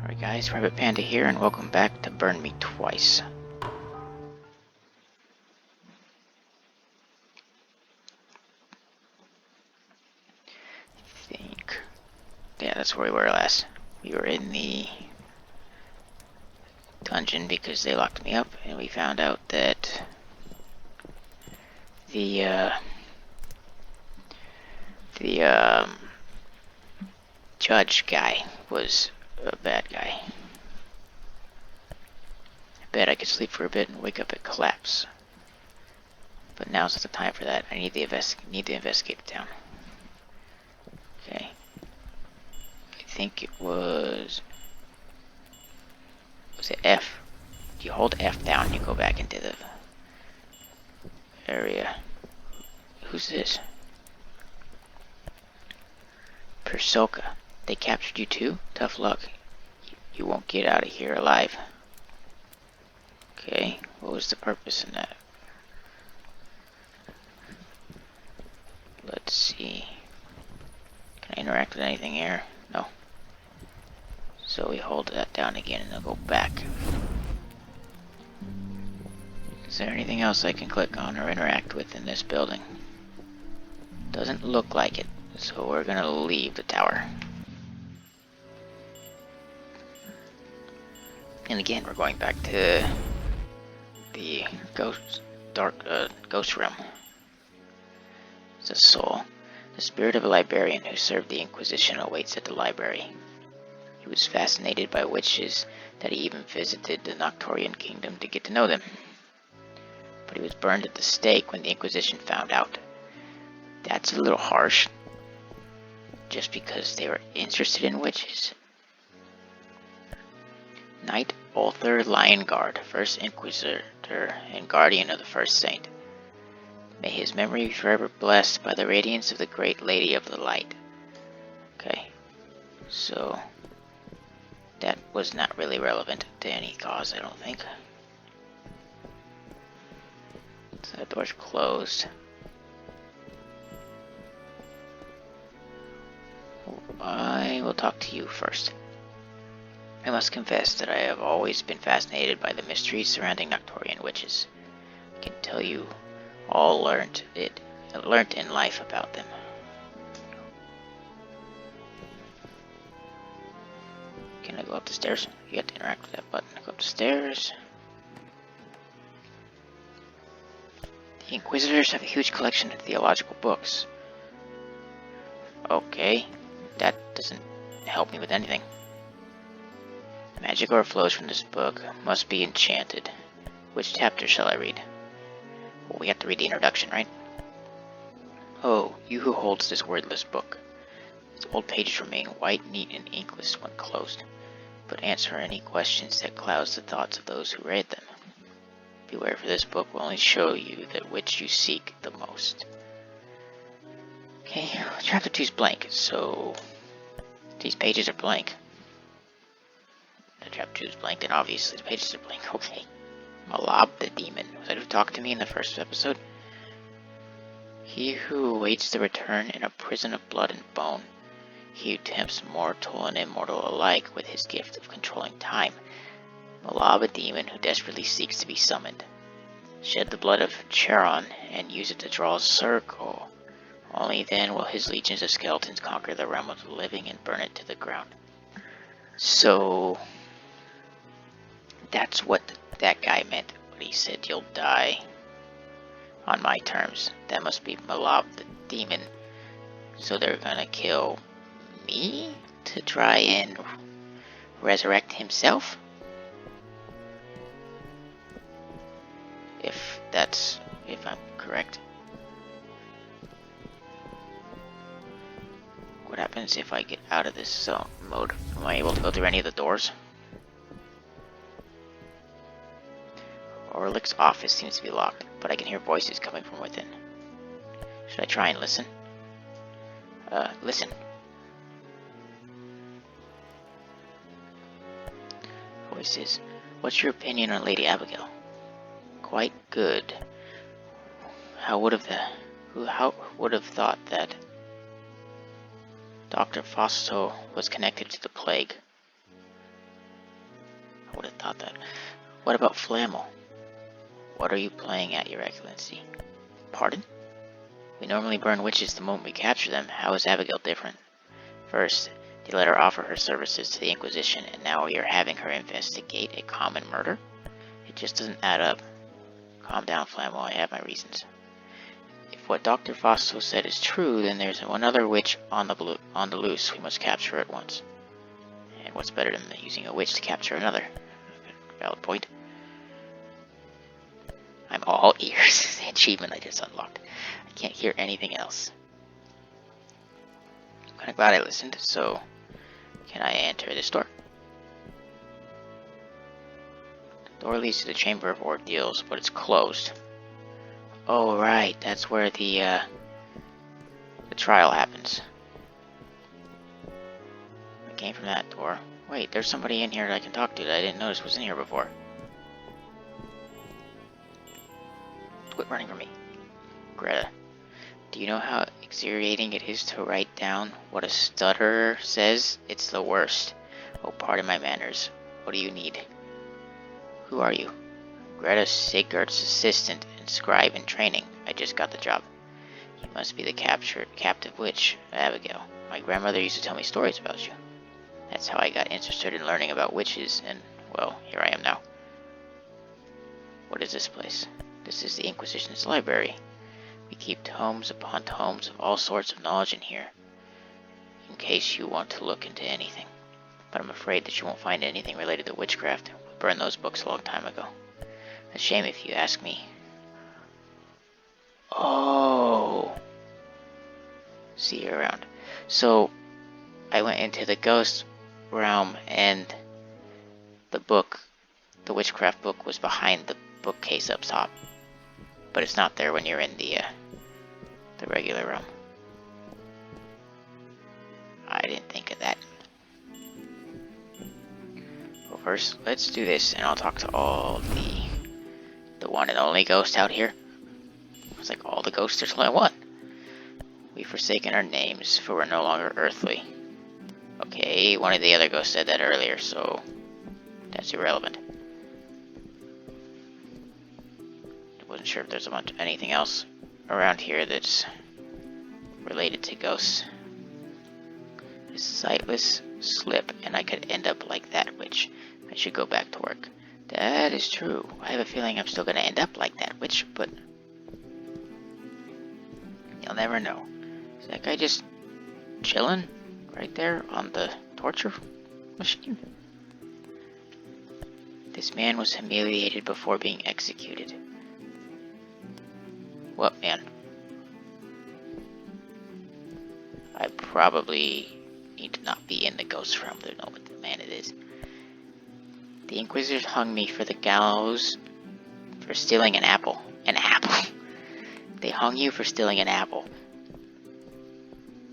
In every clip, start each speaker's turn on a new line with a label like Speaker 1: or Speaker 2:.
Speaker 1: Alright guys, Rabbit Panda here, and welcome back to Burn Me Twice. I think... yeah, that's where we were last. We were in the dungeon because they locked me up, and we found out that the judge guy was a bad guy. I bet I could sleep for a bit and wake up at collapse. But now's not the time for that. I need to investigate the town. Okay. I think it was it F? You hold F down, you go back into the area. Who's this? Persoka. They captured you too? Tough luck. You won't get out of here alive. Okay, what was the purpose in that? Let's see. Can I interact with anything here? No. So we hold that down again and then go back. Is there anything else I can click on or interact with in this building? Doesn't look like it, so we're gonna leave the tower. And again, we're going back to the ghost realm. It's a soul. The spirit of a librarian who served the Inquisition awaits at the library. He was fascinated by witches that he even visited the Nocturian kingdom to get to know them. But he was burned at the stake when the Inquisition found out. That's a little harsh. Just because they were interested in witches. Knight Ulthar Liongard, first Inquisitor and guardian of the first saint. May his memory be forever blessed by the radiance of the great Lady of the Light. Okay, so that was not really relevant to any cause, I don't think. So that door's closed. I will talk to you first. I must confess that I have always been fascinated by the mysteries surrounding Nocturian witches. I can tell you all learnt in life about them. Can I go up the stairs? You have to interact with that button. Go up the stairs. The Inquisitors have a huge collection of theological books. Okay, that doesn't help me with anything. Magic overflows from this book. Must be enchanted. Which chapter shall I read? Well, we have to read the introduction, right? Oh, you who holds this wordless book. Its old pages remain white, neat, and inkless when closed, but answer any questions that clouds the thoughts of those who read them. Beware, for this book will only show you that which you seek the most. Okay, chapter 2 is blank, so these pages are blank. The chapter 2 is blank, and obviously the pages are blank. Okay. Malab the demon. Was that who talked to me in the first episode? He who awaits the return in a prison of blood and bone. He who tempts mortal and immortal alike with his gift of controlling time. Malab, a demon who desperately seeks to be summoned. Shed the blood of Charon and use it to draw a circle. Only then will his legions of skeletons conquer the realm of the living and burn it to the ground. So that's what that guy meant when he said you'll die on my terms. That must be Malab the demon. So they're gonna kill me to try and resurrect himself? If I'm correct. What happens if I get out of this zone mode? Am I able to go through any of the doors? Orlick's office seems to be locked, but I can hear voices coming from within. Should I try and listen? Listen. Voices. What's your opinion on Lady Abigail? Quite good. How would have thought that Dr. Fausto was connected to the plague? thought that. What about Flamel? What are you playing at, Your Excellency? Pardon? We normally burn witches the moment we capture them. How is Abigail different? First, they let her offer her services to the Inquisition, and now you're having her investigate a common murder? It just doesn't add up. Calm down, Flamel. I have my reasons. If what Dr. Fausto said is true, then there's one other witch on the loose we must capture at once. And what's better than using a witch to capture another? Valid point. I'm all ears. The achievement I just unlocked. I can't hear anything else. I'm kinda glad I listened, so can I enter this door? The door leads to the Chamber of Ordeals, but it's closed. Oh right, that's where the trial happens. I came from that door. Wait, there's somebody in here that I can talk to that I didn't notice was in here before. Quit running from me. Greta, do you know how exhilarating it is to write down what a stutterer says? It's the worst. Oh, pardon my manners. What do you need? Who are you? Greta Sigurd's assistant and scribe in training. I just got the job. You must be the captive witch, Abigail. My grandmother used to tell me stories about you. That's how I got interested in learning about witches, and, well, here I am now. What is this place? This is the Inquisition's library. We keep tomes upon tomes of all sorts of knowledge in here, in case you want to look into anything. But I'm afraid that you won't find anything related to witchcraft. We burned those books a long time ago. A shame if you ask me. Oh! See you around. So, I went into the ghost realm, and the book, the witchcraft book, was behind the bookcase up top. But it's not there when you're in the regular realm. I didn't think of that. Well, first, let's do this, and I'll talk to all the one and only ghost out here. It's like all the ghosts, there's only one. We've forsaken our names, for we're no longer earthly. Okay, one of the other ghosts said that earlier, so that's irrelevant. I wasn't sure if there's anything else around here that's related to ghosts. A sightless slip, and I could end up like that witch. I should go back to work. That is true. I have a feeling I'm still gonna end up like that witch, but you'll never know. Is that guy just chilling right there on the torture machine? This man was humiliated before being executed. What man? I probably need to not be in the ghost realm to know what the man it is. The Inquisitors hung me for the gallows for stealing an apple. An apple? They hung you for stealing an apple.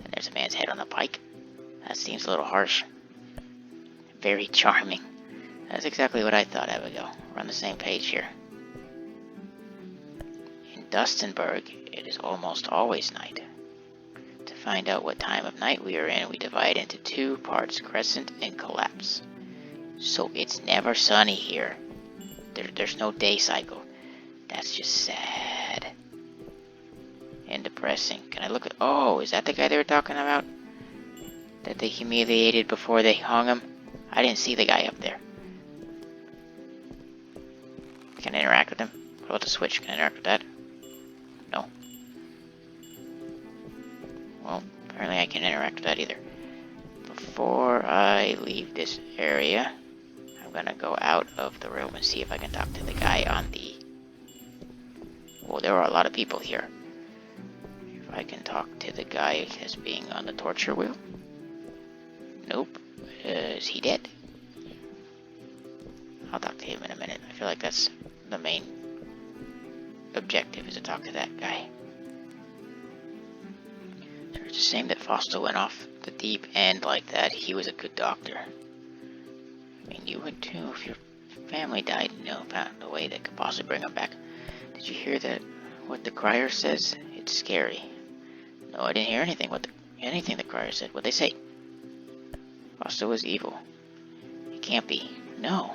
Speaker 1: And there's a man's head on the pike. That seems a little harsh. Very charming. That's exactly what I thought, Abigail. We're on the same page here. In Dustenberg, it is almost always night. To find out what time of night we are in, we divide into two parts, crescent and collapse. So it's never sunny here. There's no day cycle. That's just sad. And depressing. Can I look at... Oh, is that the guy they were talking about? That they humiliated before they hung him? I didn't see the guy up there. Can I interact with him? What about the switch? Can I interact with that? No. Well, apparently I can't interact with that either. Before I leave this area, I'm gonna go out of the room and see if I can talk to the guy on the... Well, there are a lot of people here. If I can talk to the guy as being on the torture wheel. Nope. Is he dead? I'll talk to him in a minute. I feel like that's the main objective, is to talk to that guy. It's a shame that Fausto went off the deep end like that. He was a good doctor. I mean, you would too if your family died and found a way that could possibly bring them back. Did you hear that? What the crier says? It's scary. No, I didn't hear anything. Anything the crier said. What'd they say? Fausto was evil. It can't be. No.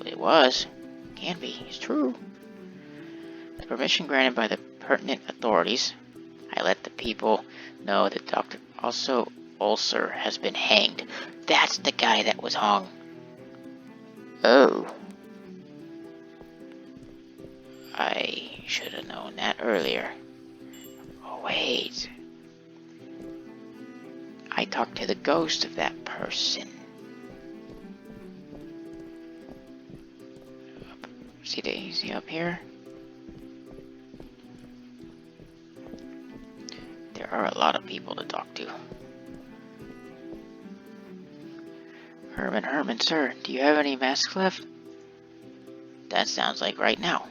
Speaker 1: It was. Can be. It's true. The permission granted by the pertinent authorities, I let the people know that Dr. Ulcer has been hanged. That's the guy that was hung. Oh. I should have known that earlier. Oh, wait. I talked to the ghost of that person. See up here? There are a lot of people to talk to. Herman, sir, do you have any masks left? That sounds like right now.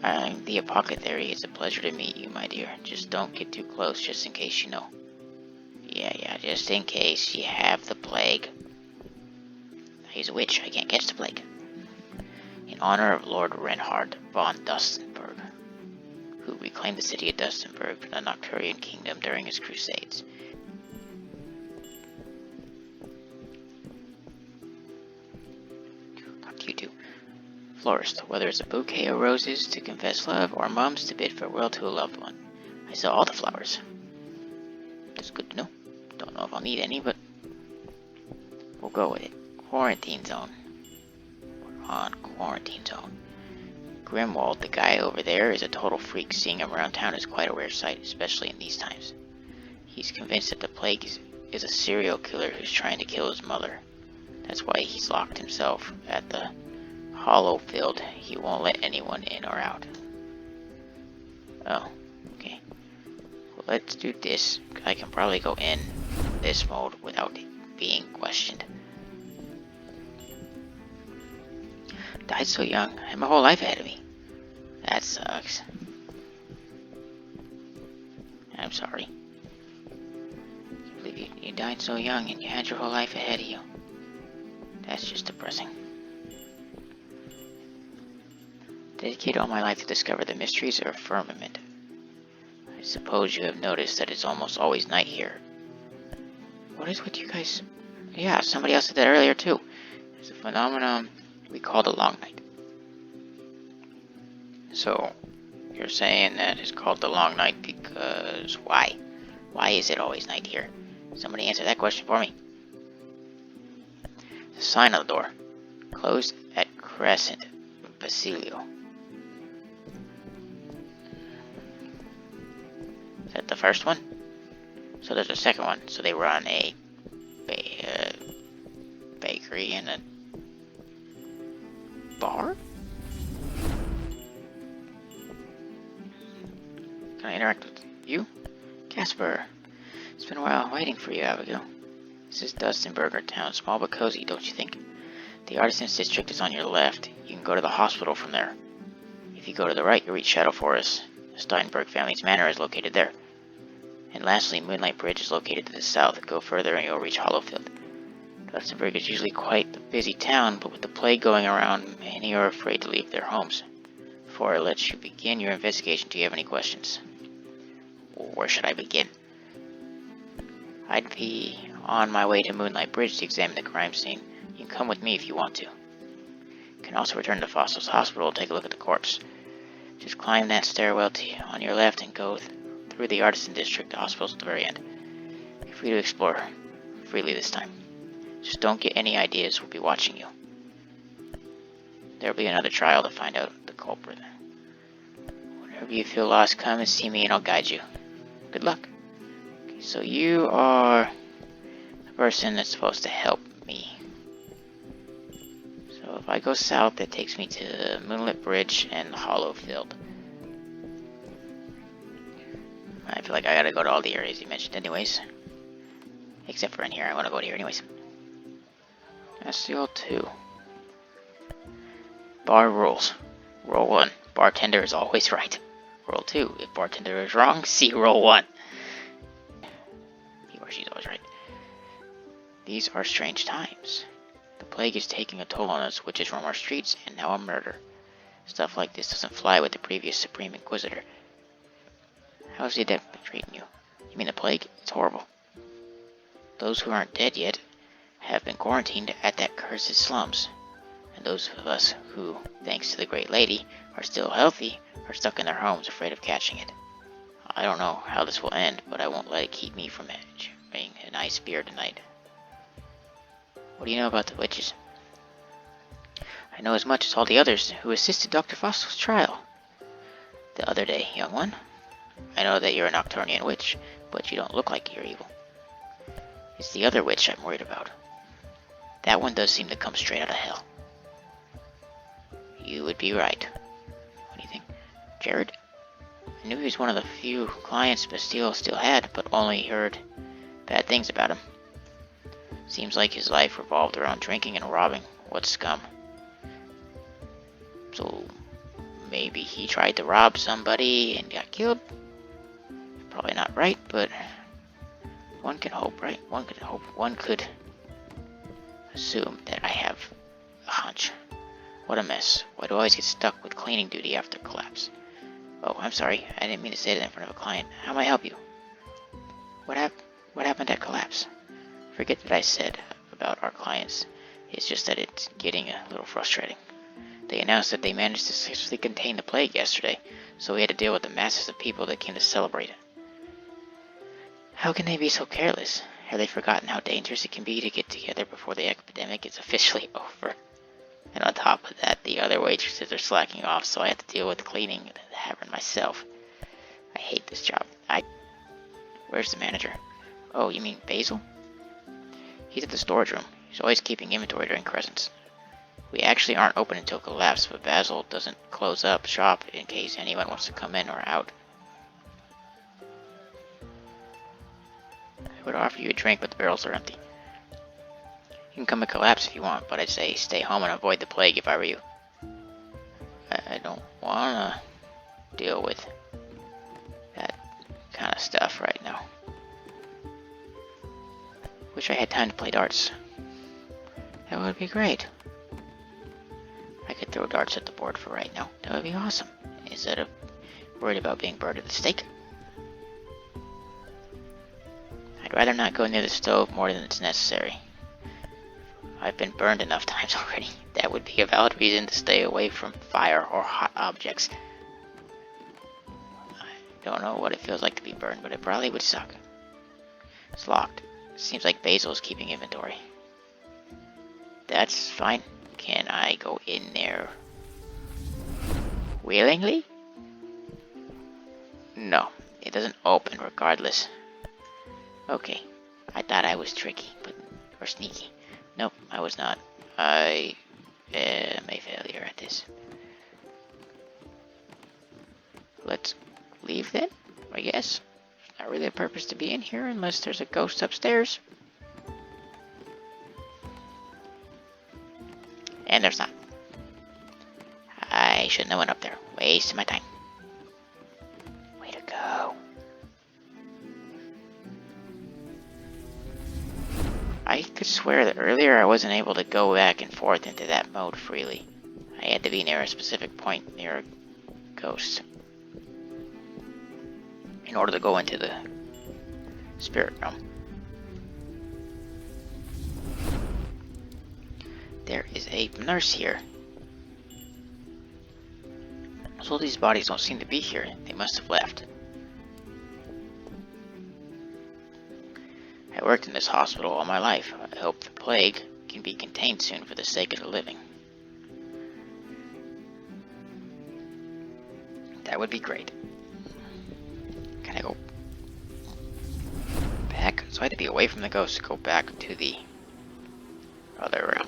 Speaker 1: I'm the apothecary. It's a pleasure to meet you, my dear. Just don't get too close, just in case you know. Yeah, just in case you have the plague. He's a witch. I can't catch the plague. In honor of Lord Reinhard von Dustenberg, who reclaimed the city of Dustenberg from the Nocturian kingdom during his crusades. Talk to you too. Florist, whether it's a bouquet of roses to confess love or mums to bid farewell to a loved one. I sell all the flowers. That's good to know. Don't know if I'll need any, but we'll go with it. Quarantine zone. We're on quarantine zone. Grimwald, the guy over there, is a total freak. Seeing him around town is quite a rare sight, especially in these times. He's convinced that the plague is a serial killer who's trying to kill his mother. That's why he's locked himself at the Hollow Field. He won't let anyone in or out. Oh, okay. Well, let's do this. I can probably go in this mode without being questioned. Died so young. I had my whole life ahead of me. That sucks. I'm sorry. I can't believe you died so young and you had your whole life ahead of you. That's just depressing. Dedicate all my life to discover the mysteries of firmament. I suppose you have noticed that it's almost always night here. What is with you guys? Yeah, somebody else said that earlier too. It's a phenomenon we call the long night. So, you're saying that it's called the long night because why? Why is it always night here? Somebody answer that question for me. The sign on the door. Closed at Crescent, Basilio. Is that the first one? So there's a second one. So they run a bakery and a bar? Can I interact with you? Casper. It's been a while waiting for you, Abigail. This is Dustenberger town, small but cozy, don't you think? The Artisans District is on your left. You can go to the hospital from there. If you go to the right, you'll reach Shadow Forest. The Steinberg family's manor is located there. And lastly, Moonlight Bridge is located to the south. Go further and you'll reach Hollowfield. Dustenberg is usually quite a busy town, but with the plague going around, many are afraid to leave their homes. Before I let you begin your investigation, do you have any questions? Where should I begin? I'd be on my way to Moonlight Bridge to examine the crime scene. You can come with me if you want to. You can also return to Foster's Hospital and take a look at the corpse. Just climb that stairwell on your left and go through the Artisan District. The hospital's at the very end. You're free to explore freely this time. Just don't get any ideas. We'll be watching you. There'll be another trial to find out the culprit. Whenever you feel lost, come and see me and I'll guide you. Good luck. Okay, so you are the person that's supposed to help me. So if I go south, that takes me to Moonlit Bridge and Hollowfield. I feel like I gotta go to all the areas you mentioned anyways. Except for in here, I wanna go to here anyways. SCL2. Bar rules. Rule 1. Bartender is always right. Rule 2. If bartender is wrong, see Rule 1. He or she's always right. These are strange times. The plague is taking a toll on us, witches roam our streets, and now a murder. Stuff like this doesn't fly with the previous Supreme Inquisitor. How's the dead been treating you? You mean the plague? It's horrible. Those who aren't dead yet have been quarantined at that cursed slums. And those of us who, thanks to the Great Lady, are still healthy, are stuck in their homes afraid of catching it. I don't know how this will end, but I won't let it keep me from enjoying a nice beer tonight. What do you know about the witches? I know as much as all the others who assisted Dr. Fossil's trial. The other day, young one. I know that you're a Nocturnian witch, but you don't look like you're evil. It's the other witch I'm worried about. That one does seem to come straight out of hell. You would be right. What do you think? Jared? I knew he was one of the few clients Bastille still had, but only heard bad things about him. Seems like his life revolved around drinking and robbing. What scum. So, maybe he tried to rob somebody and got killed? Probably not right, but one can hope, right? One could hope. One could assume that I have a hunch. What a mess. Why do I always get stuck with cleaning duty after collapse? Oh, I'm sorry. I didn't mean to say that in front of a client. How may I help you? What happened at collapse? Forget what I said about our clients. It's just that it's getting a little frustrating. They announced that they managed to successfully contain the plague yesterday, so we had to deal with the masses of people that came to celebrate it. How can they be so careless? Have they forgotten how dangerous it can be to get together before the epidemic is officially over? And on top of that, the other waitresses are slacking off, so I have to deal with cleaning the tavern myself. I hate this job. Where's the manager? Oh, you mean Basil? He's at the storage room. He's always keeping inventory during crescents. We actually aren't open until collapse, but Basil doesn't close up shop in case anyone wants to come in or out. I would offer you a drink, but the barrels are empty. You can come and collapse if you want, but I'd say stay home and avoid the plague if I were you. I don't wanna deal with that kind of stuff right now. Wish I had time to play darts. That would be great. I could throw darts at the board for right now. That would be awesome. Instead of worried about being burned at the stake. I'd rather not go near the stove more than it's necessary. I've been burned enough times already. That would be a valid reason to stay away from fire or hot objects. I don't know what it feels like to be burned, but it probably would suck. It's locked. Seems like Basil's keeping inventory. That's fine. Can I go in there willingly? No, it doesn't open regardless. Okay, I thought I was tricky, or sneaky. Nope, I was not. I am a failure at this. Let's leave then, I guess. Not really a purpose to be in here unless there's a ghost upstairs. And there's not. I shouldn't have went up there. Wasting my time. Way to go. I could swear that earlier I wasn't able to go back and forth into that mode freely. I had to be near a specific point near a ghost in order to go into the spirit realm. There is a nurse here. So these bodies don't seem to be here. They must have left. I worked in this hospital all my life. I hope the plague can be contained soon for the sake of the living. That would be great. Can I go back? So I had to be away from the ghost to go back to the other realm.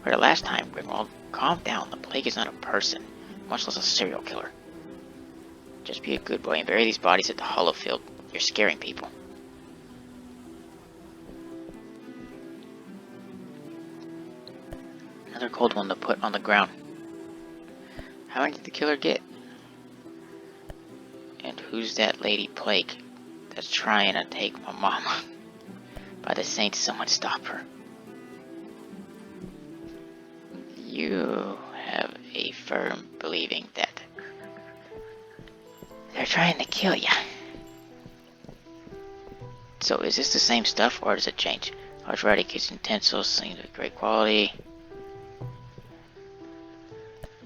Speaker 1: For the last time, Grimwald, calm down. The plague is not a person, much less a serial killer. Just be a good boy and bury these bodies at the hollow field. You're scaring people. Another cold one to put on the ground. How many did the killer get? And who's that lady plague that's trying to take my mama? By the saints, someone stop her. You have a firm believing that they're trying to kill ya. So is this the same stuff or does it change? Large variety of kitchen utensils, seems of great quality.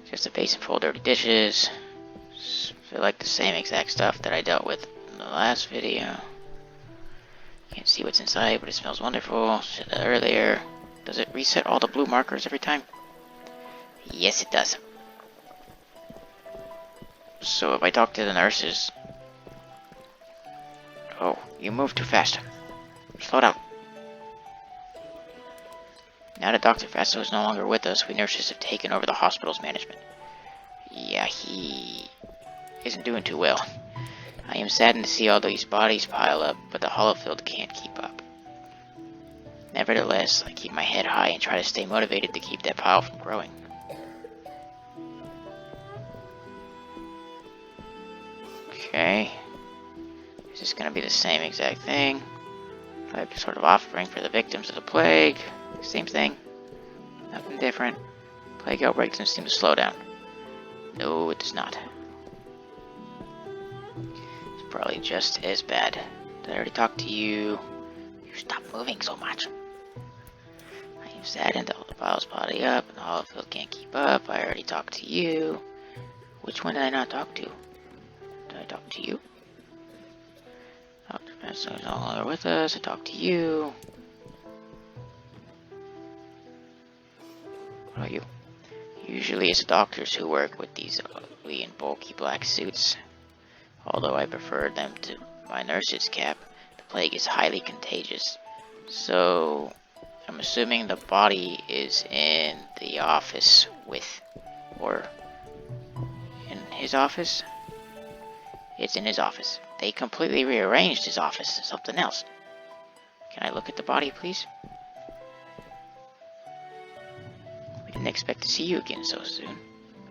Speaker 1: Just a basin full of dirty dishes. Feel like the same exact stuff that I dealt with in the last video. Can't see what's inside, but it smells wonderful. Said that earlier. Does it reset all the blue markers every time? Yes, it does. So if I talk to the nurses... Oh, you move too fast. Slow down. Now that Dr. Fasto is no longer with us, we nurses have taken over the hospital's management. Yeah, he isn't doing too well. I am saddened to see all these bodies pile up, but the Hollowfield can't keep up. Nevertheless, I keep my head high and try to stay motivated to keep that pile from growing. Okay. Is this going to be the same exact thing? Like sort of offering for the victims of the plague. Same thing. Nothing different. Plague outbreak doesn't seem to slow down. No, it does not. It's probably just as bad. Did I already talk to you? You stop moving so much. I am saddened all the piles body up and the Hollowfield can't keep up. I already talked to you. Which one did I not talk to? Did I talk to you? Dr. Fasto is no longer with us. I talked to you. What about you? Usually it's doctors who work with these ugly and bulky black suits. Although I prefer them to my nurse's cap, the plague is highly contagious. So, I'm assuming the body is in the office with, or in his office? It's in his office. They completely rearranged his office to something else. Can I look at the body, please? We didn't expect to see you again so soon.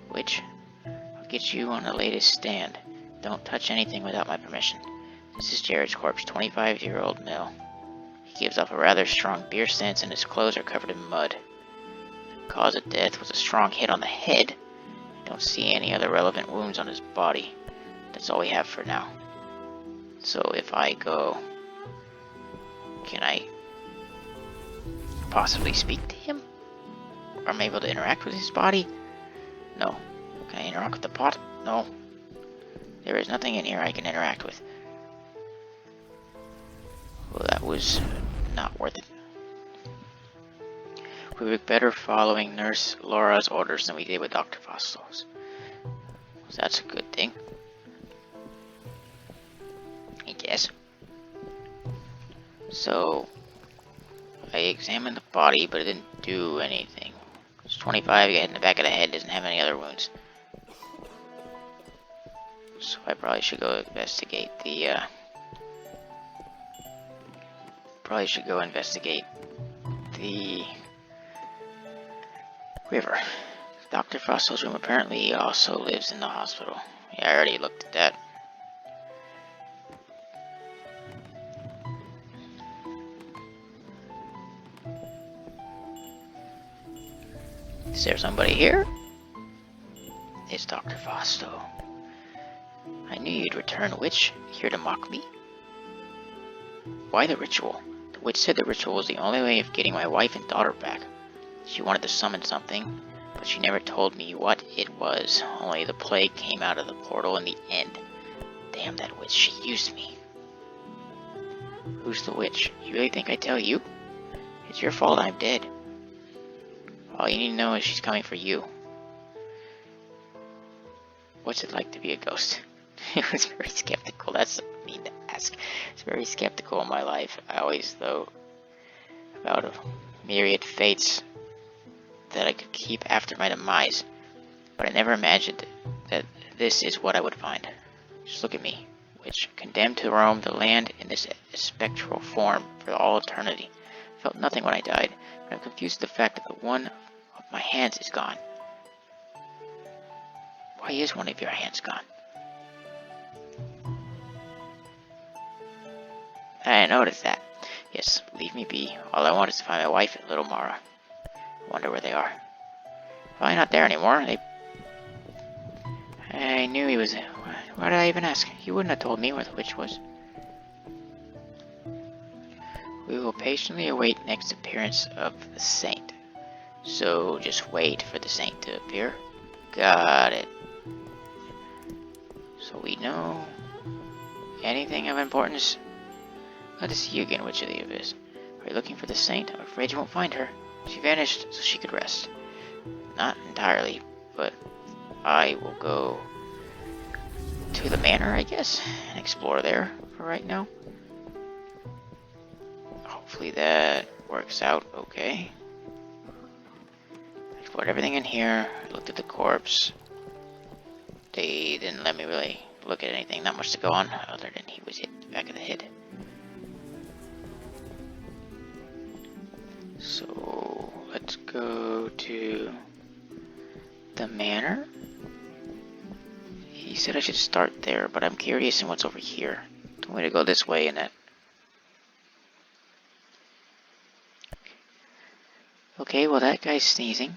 Speaker 1: Which, I'll get you on the latest stand. Don't touch anything without my permission. This is Jared's corpse, 25-year-old male. He gives off a rather strong beer sense and his clothes are covered in mud. The cause of death was a strong hit on the head. I don't see any other relevant wounds on his body. That's all we have for now. So if I go, can I possibly speak to him? Or am I able to interact with his body? No. Can I interact with the pot? No. There is nothing in here I can interact with. Well, that was not worth it. We were better following Nurse Laura's orders than we did with Dr. Fasto's. So that's a good thing. I guess. So, I examined the body, but it didn't do anything. It's 25, hit in the back of the head, doesn't have any other wounds. So I probably should go investigate the, river. Dr. Fasto's room, apparently he also lives in the hospital. Yeah, I already looked at that. Is there somebody here? It's Dr. Fasto. I knew you'd return, witch, here to mock me. Why the ritual? The witch said the ritual was the only way of getting my wife and daughter back. She wanted to summon something, but she never told me what it was. Only the plague came out of the portal in the end. Damn that witch, she used me. Who's the witch? You really think I'd tell you? It's your fault I'm dead. All you need to know is she's coming for you. What's it like to be a ghost? I was very skeptical. That's mean to ask. I was very skeptical in my life. I always thought about a myriad fates that I could keep after my demise. But I never imagined that this is what I would find. Just look at me, which condemned to roam the land in this spectral form for all eternity. I felt nothing when I died, but I'm confused with the fact that the one of my hands is gone. Why is one of your hands gone? I noticed that. Yes, leave me be. All I want is to find my wife and little Mara. Wonder where they are. Probably not there anymore. I knew he was. Why did I even ask? He wouldn't have told me where the witch was. We will patiently await next appearance of the saint. So just wait for the saint to appear. Got it. So we know anything of importance? Glad to see you again, Witch of the Abyss. Are you looking for the saint? I'm afraid you won't find her. She vanished so she could rest. Not entirely, but I will go to the manor, I guess, and explore there for right now. Hopefully that works out okay. Explored everything in here, looked at the corpse. They didn't let me really look at anything, not much to go on, other than he was hit in the back of the head. So, let's go to the manor. He said I should start there, but I'm curious in what's over here. Don't want me to go this way and that. Okay, well that guy's sneezing.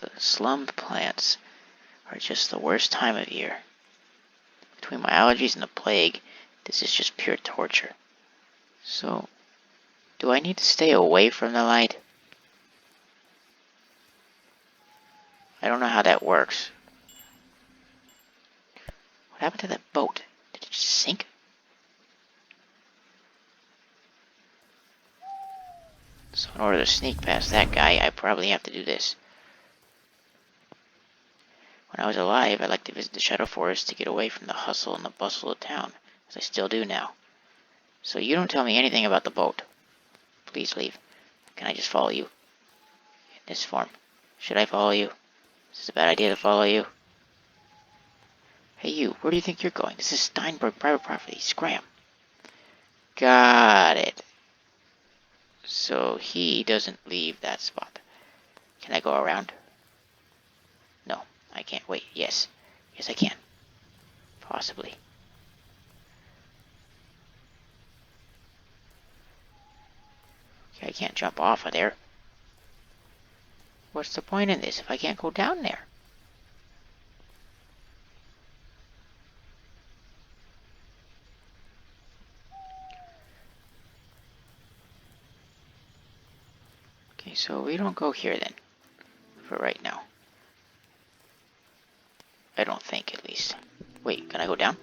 Speaker 1: The slummed plants are just the worst time of year. Between my allergies and the plague, this is just pure torture. So, do I need to stay away from the light? I don't know how that works. What happened to that boat? Did it just sink? So in order to sneak past that guy, I probably have to do this. When I was alive, I liked to visit the Shadow Forest to get away from the hustle and the bustle of town, as I still do now. So you don't tell me anything about the boat. Please leave. Can I just follow you? In this form. Should I follow you? Is this a bad idea to follow you? Hey you, where do you think you're going? This is Steinberg private property. Scram. Got it. So he doesn't leave that spot. Can I go around? No, I can't. Wait, yes. Yes, I can. Possibly. Okay, I can't jump off of there. What's the point in this if I can't go down there? Okay, so we don't go here then. For right now. I don't think, at least. Wait, can I go down?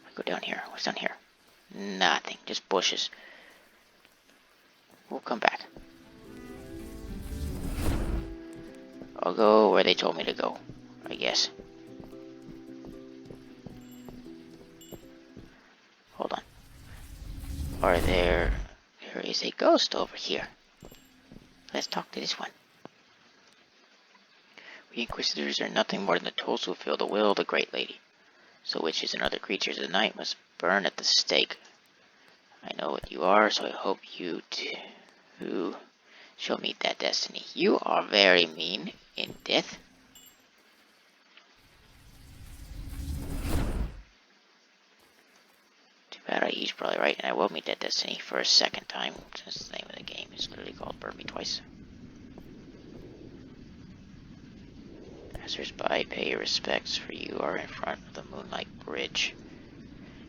Speaker 1: I go down here. What's down here? Nothing. Just bushes. We'll come back. I'll go where they told me to go, I guess. Hold on. There is a ghost over here. Let's talk to this one. We Inquisitors are nothing more than the tools who fulfill the will of the Great Lady. So witches and other creatures of the night must burn at the stake. I know what you are, so I hope you too shall meet that destiny. You are very mean in death. Too bad he's probably right, and I will meet that destiny for a second time, since the name of the game is literally called Burn Me Twice. Passers-by, pay your respects, for you are in front of the Moonlight Bridge.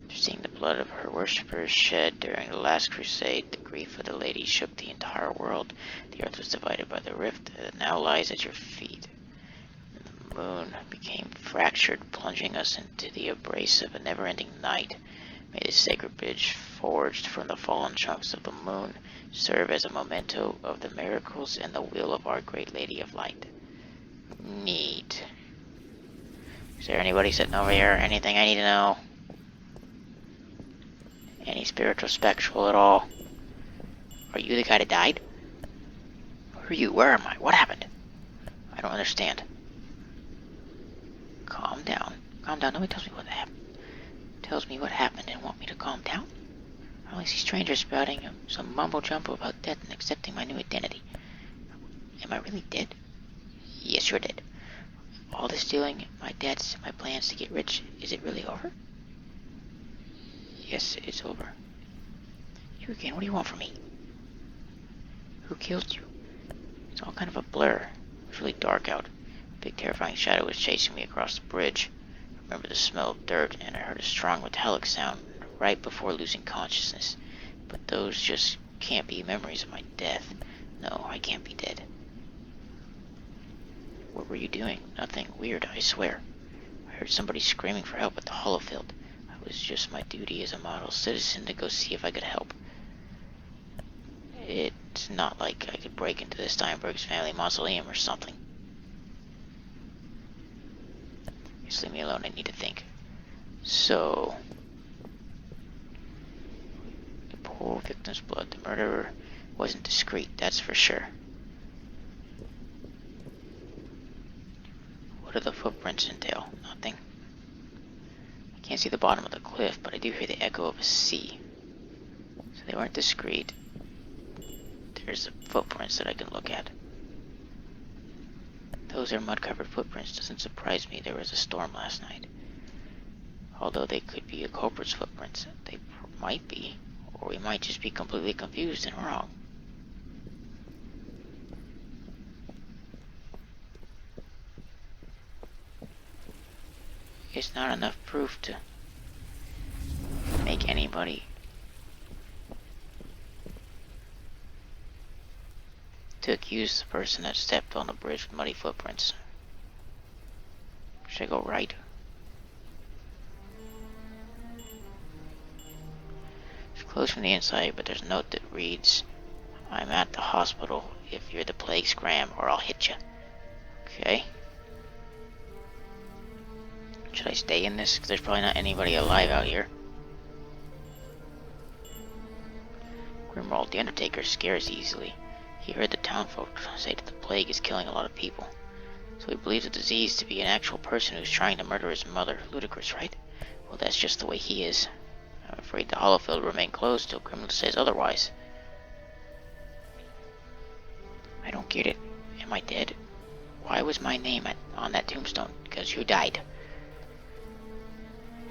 Speaker 1: After seeing the blood of her worshippers shed during the last crusade, the grief of the lady shook the entire world. The earth was divided by the rift that now lies at your feet. The moon became fractured, plunging us into the embrace of a never-ending night. May this sacred bridge, forged from the fallen chunks of the moon, serve as a memento of the miracles and the will of our Great Lady of Light. Neat. Is there anybody sitting over here? Anything I need to know? Any spiritual spectral at all? Are you the guy that died? Who are you? Where am I? What happened? I don't understand. Calm down. Calm down. Nobody tells me what happened. Tells me what happened and want me to calm down? I only see strangers spouting some mumbo-jumbo about death and accepting my new identity. Am I really dead? Yes, you're dead. All this stealing, my debts, my plans to get rich, is it really over? Yes, it's over. You again, what do you want from me? Who killed you? It's all kind of a blur. It was really dark out. A big terrifying shadow was chasing me across the bridge. I remember the smell of dirt, and I heard a strong metallic sound right before losing consciousness. But those just can't be memories of my death. No, I can't be dead. What were you doing? Nothing weird, I swear. I heard somebody screaming for help at the Hollowfield. It was just my duty as a model citizen to go see if I could help. It's not like I could break into the Steinberg's family mausoleum or something. Just leave me alone, I need to think. So, the poor victim's blood, the murderer wasn't discreet, that's for sure. What do the footprints entail? Nothing. I can't see the bottom of the cliff, but I do hear the echo of a sea. So they weren't discreet. There's the footprints that I can look at. Those are mud-covered footprints. Doesn't surprise me. There was a storm last night. Although they could be a culprit's footprints. They might be. Or we might just be completely confused and wrong. It's not enough proof to make anybody to accuse the person that stepped on the bridge with muddy footprints. Should I go right? It's closed from the inside, but there's a note that reads, I'm at the hospital if you're the plague scram or I'll hit you. Okay. Should I stay in this? Because there's probably not anybody alive out here. Grimwald, the Undertaker, scares easily. He heard the townfolk say that the plague is killing a lot of people. So he believes the disease to be an actual person who's trying to murder his mother. Ludicrous, right? Well, that's just the way he is. I'm afraid the Hollowfield will remain closed till Grimwald says otherwise. I don't get it. Am I dead? Why was my name on that tombstone? Because you died.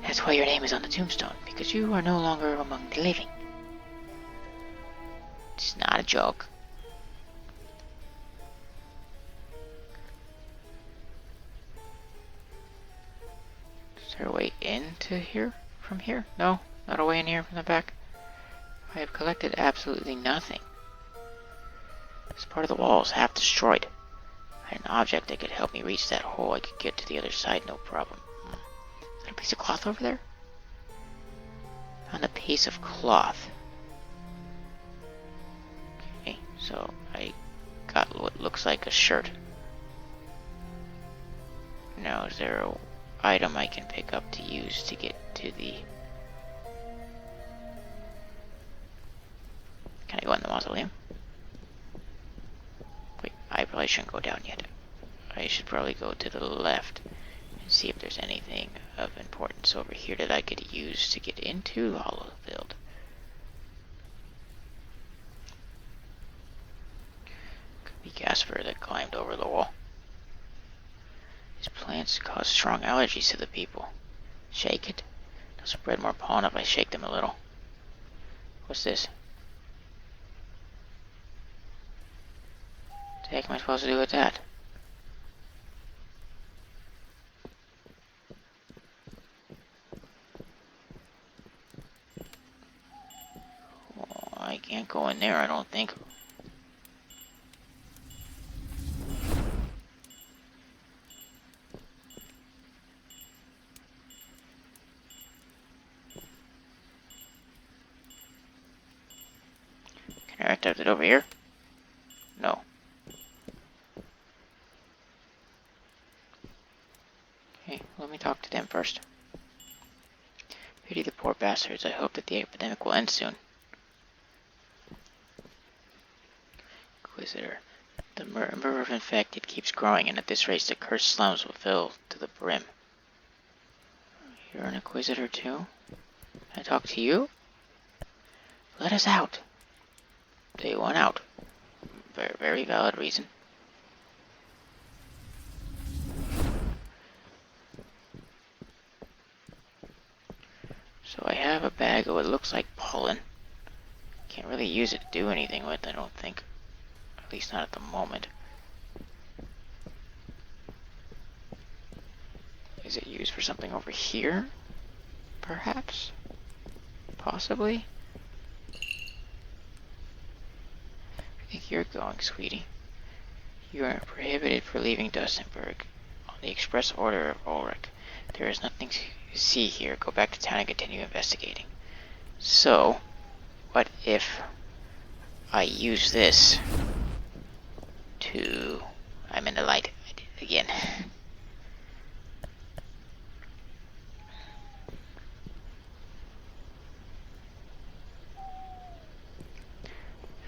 Speaker 1: That's why your name is on the tombstone, because you are no longer among the living. It's not a joke. Is there a way into here? From here? No, not a way in here from the back. I have collected absolutely nothing. This part of the wall is half destroyed. I had an object that could help me reach that hole. I could get to the other side, no problem. Is there a piece of cloth over there? Found a piece of cloth. Okay, so I got what looks like a shirt. Now, is there an item I can pick up to use to get to the... Can I go in the mausoleum? Wait, I probably shouldn't go down yet. I should probably go to the left and see if there's anything of importance over here that I could use to get into Hollowfield. Could be Gasper that climbed over the wall. These plants cause strong allergies to the people. Shake it. They'll spread more pollen if I shake them a little. What's this? What the heck am I supposed to do with that? I can't go in there, I don't think. Can I activate it over here? No. Okay, let me talk to them first. Pity the poor bastards. I hope that the epidemic will end soon. Inquisitor. The number of infected keeps growing, and at this rate the cursed slums will fill to the brim. You're an Inquisitor too? Can I talk to you? Let us out. They want out. Very, very valid reason. So I have a bag of what looks like pollen. Can't really use it to do anything with, I don't think. At least not at the moment. Is it used for something over here? Perhaps? Possibly? think you're going, sweetie? You are prohibited for leaving Dustenberg on the express order of Ulrich. There is nothing to see here. Go back to town and continue investigating. So, what if I use this to... I'm in the light. I did it again.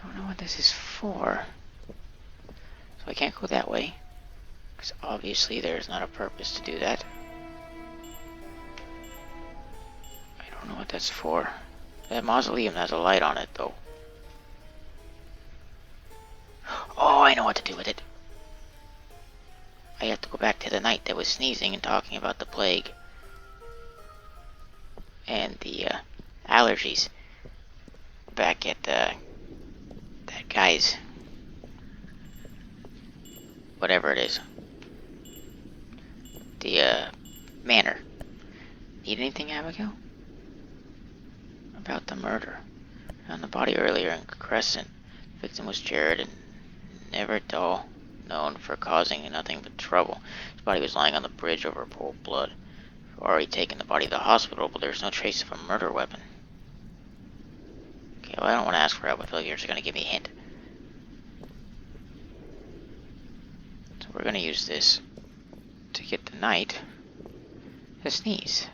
Speaker 1: I don't know what this is for. So I can't go that way. Because obviously there's not a purpose to do that. I don't know what that's for. That mausoleum has a light on it though. Oh, I know what to do with it. I have to go back to the night that was sneezing and talking about the plague. And the allergies. Back at that guy's... whatever it is. The manor. Need anything, Abigail? About the murder. Found the body earlier in Crescent. The victim was Jared and Neverdahl, known for causing nothing but trouble. His body was lying on the bridge over a pool of blood. We've already taken the body to the hospital, but there's no trace of a murder weapon. Okay, well, I don't want to ask for help. I feel like you're just going to give me a hint. So we're going to use this to get the knight to sneeze.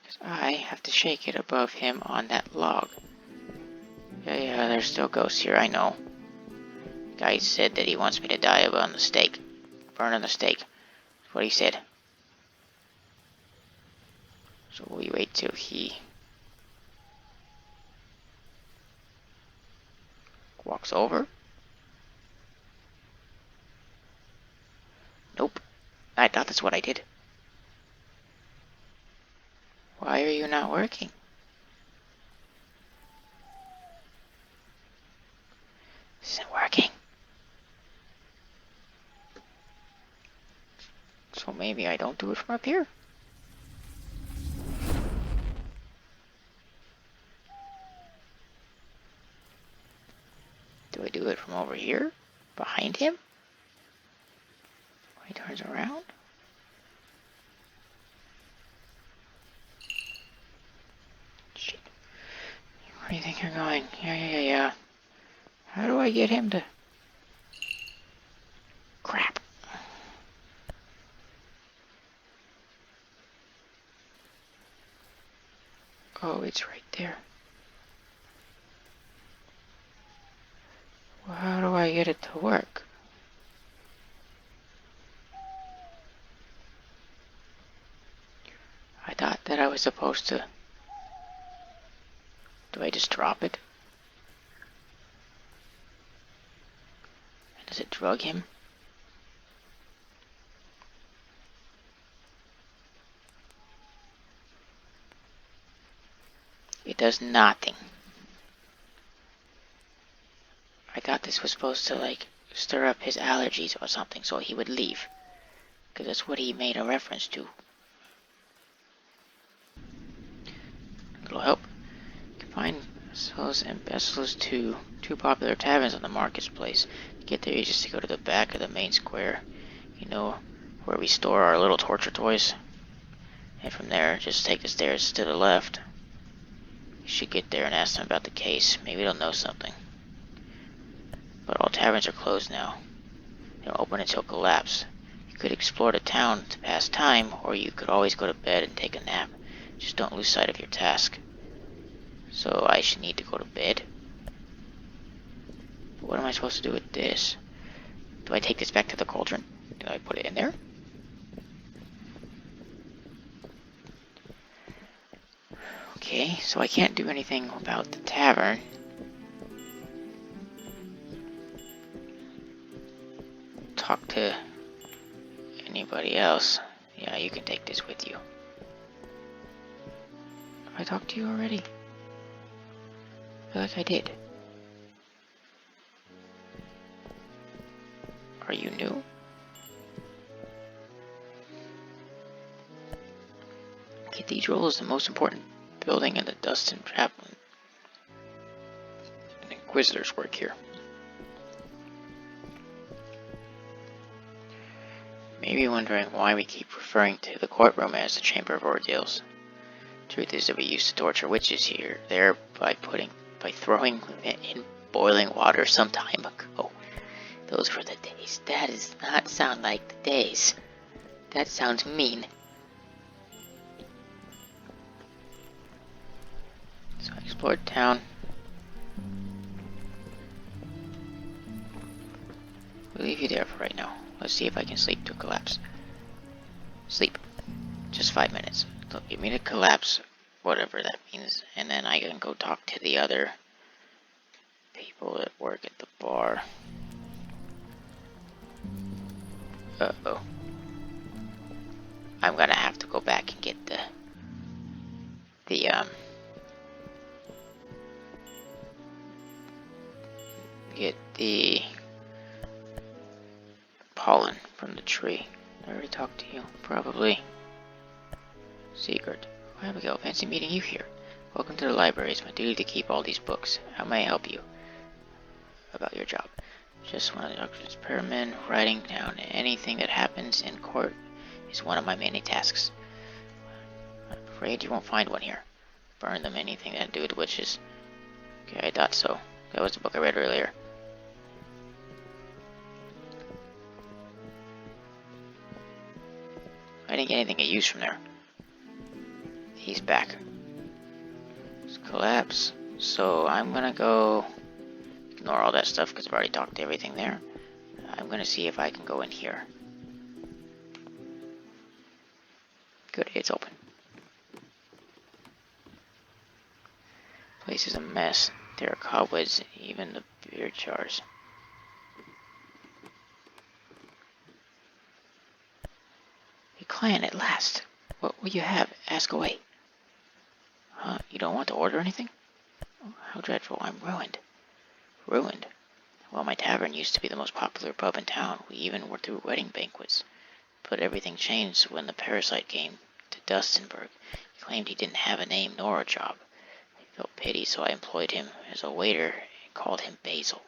Speaker 1: Because I have to shake it above him on that log. Yeah, there's still ghosts here, I know. The guy said that he wants me to die on the stake. Burn on the stake. That's what he said. So we wait till he walks over. Nope. I thought that's what I did. Why are you not working? This isn't working. So maybe I don't do it from up here. Do I do it from over here? Behind him? When he turns around? Shit. Where do you think you're going? Yeah. How do I get him to... Crap. Oh, it's right there. Well, how do I get it to work? I thought that I was supposed to... Do I just drop it? Does it drug him? It does nothing. I thought this was supposed to, like, stir up his allergies or something so he would leave. Because that's what he made a reference to. A little help. You can find ourselves and vessels to two popular taverns on the marketplace. To get there, you just go to the back of the main square. You know, where we store our little torture toys. And from there, just take the stairs to the left. You should get there and ask them about the case. Maybe they'll know something. But all taverns are closed now. They don't open until collapse. You could explore the town to pass time, or you could always go to bed and take a nap. Just don't lose sight of your task. So I should need to go to bed. But what am I supposed to do with this? Do I take this back to the cauldron? Do I put it in there? Okay, so I can't do anything about the tavern. Talk to anybody else. Yeah, you can take this with you. Have I talked to you already? I feel like I did. Are you new? Cathedral is the most important building in the Dustin Chaplain. An Inquisitor's work here. Maybe wondering why we keep referring to the courtroom as the Chamber of Ordeals. Truth is that we used to torture witches here, there by throwing in boiling water some time ago. Those were the days. That does not sound like the days. That sounds mean. So I explored town. We'll leave you there for right now. Let's see if I can sleep to collapse. Sleep. Just 5 minutes. Don't get me to collapse, whatever that means, and then I can go talk to the other people that work at the bar. Uh-oh. I'm gonna have to go back and get the pollen from the tree. I already talked to you, probably. Secret. Why we go? Fancy meeting you here. Welcome to the library. It's my duty to keep all these books. How may I help you? About your job. Just one of the doctor's experiment. Writing down anything that happens in court is one of my many tasks. I'm afraid you won't find one here. Burn them. Anything that had to do with witches. Okay, I thought so. That was the book I read earlier. I didn't get anything of use from there. He's back. Just collapse. So I'm gonna go ignore all that stuff because I've already talked to everything there. I'm gonna see if I can go in here. Good, it's open. Place is a mess. There are cobwebs, even the beer jars. A client at last. What will you have? Ask away. Huh? You don't want to order anything? Oh, how dreadful. I'm ruined. Ruined? Well, my tavern used to be the most popular pub in town. We even were through wedding banquets. But everything changed when the parasite came to Dustenberg. He claimed he didn't have a name nor a job. I felt pity, so I employed him as a waiter and called him Basil.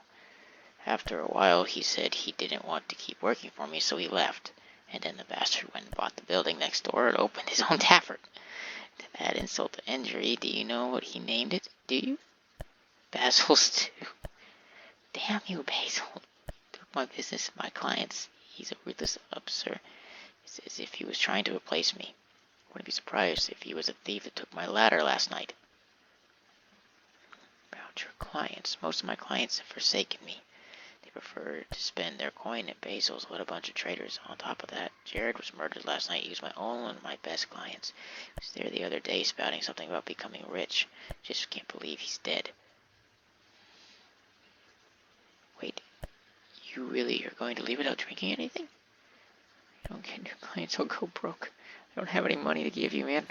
Speaker 1: After a while, he said he didn't want to keep working for me, so he left. And then the bastard went and bought the building next door and opened his own tavern. To add insult to injury, do you know what he named it? Do you? Basil Stew. Damn you, Basil. Took my business and my clients. He's a ruthless upser. It's as if he was trying to replace me. Wouldn't be surprised if he was a thief that took my ladder last night. About your clients. Most of my clients have forsaken me. They prefer to spend their coin at Basil's. What a bunch of traitors. On top of that, Jared was murdered last night. He was one of my best clients. He was there the other day spouting something about becoming rich. Just can't believe he's dead. Wait, you really are going to leave without drinking anything? You don't get your clients will go broke. I don't have any money to give you, man.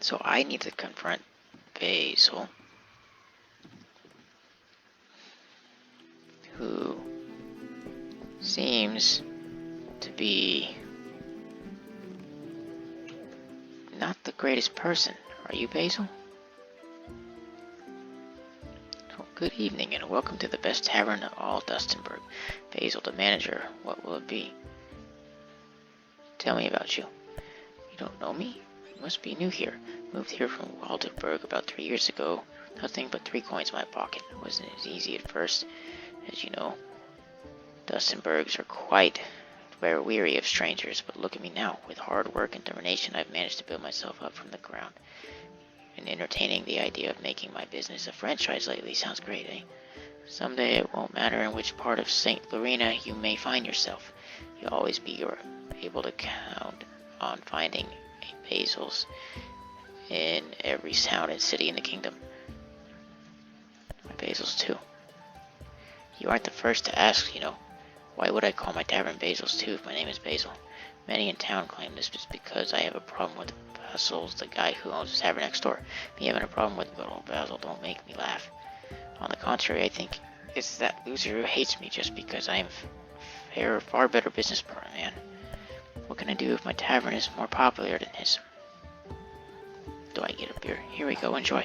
Speaker 1: So I need to confront Basil, who seems to be not the greatest person. Are you Basil? Oh, good evening and welcome to the best tavern in all Dustenberg. Basil, the manager. What will it be? Tell me about you. You don't know me? You must be new here. Moved here from Waldberg about 3 years ago. Nothing but 3 coins in my pocket. It wasn't as easy at first. As you know, Dustenbergs are quite very weary of strangers, but look at me now. With hard work and determination, I've managed to build myself up from the ground. And entertaining the idea of making my business a franchise lately sounds great, eh? Someday it won't matter in which part of St. Lorena you may find yourself. You'll always be able to count on finding a Basil's in every town and city in the kingdom. My Basil's too. You aren't the first to ask, you know. Why would I call my tavern Basil's too if my name is Basil? Many in town claim this is because I have a problem with Basil's, the guy who owns the tavern next door. Me having a problem with good old Basil don't make me laugh. On the contrary, I think it's that loser who hates me just because I am far better business man. What can I do if my tavern is more popular than his? Do I get a beer? Here we go, enjoy.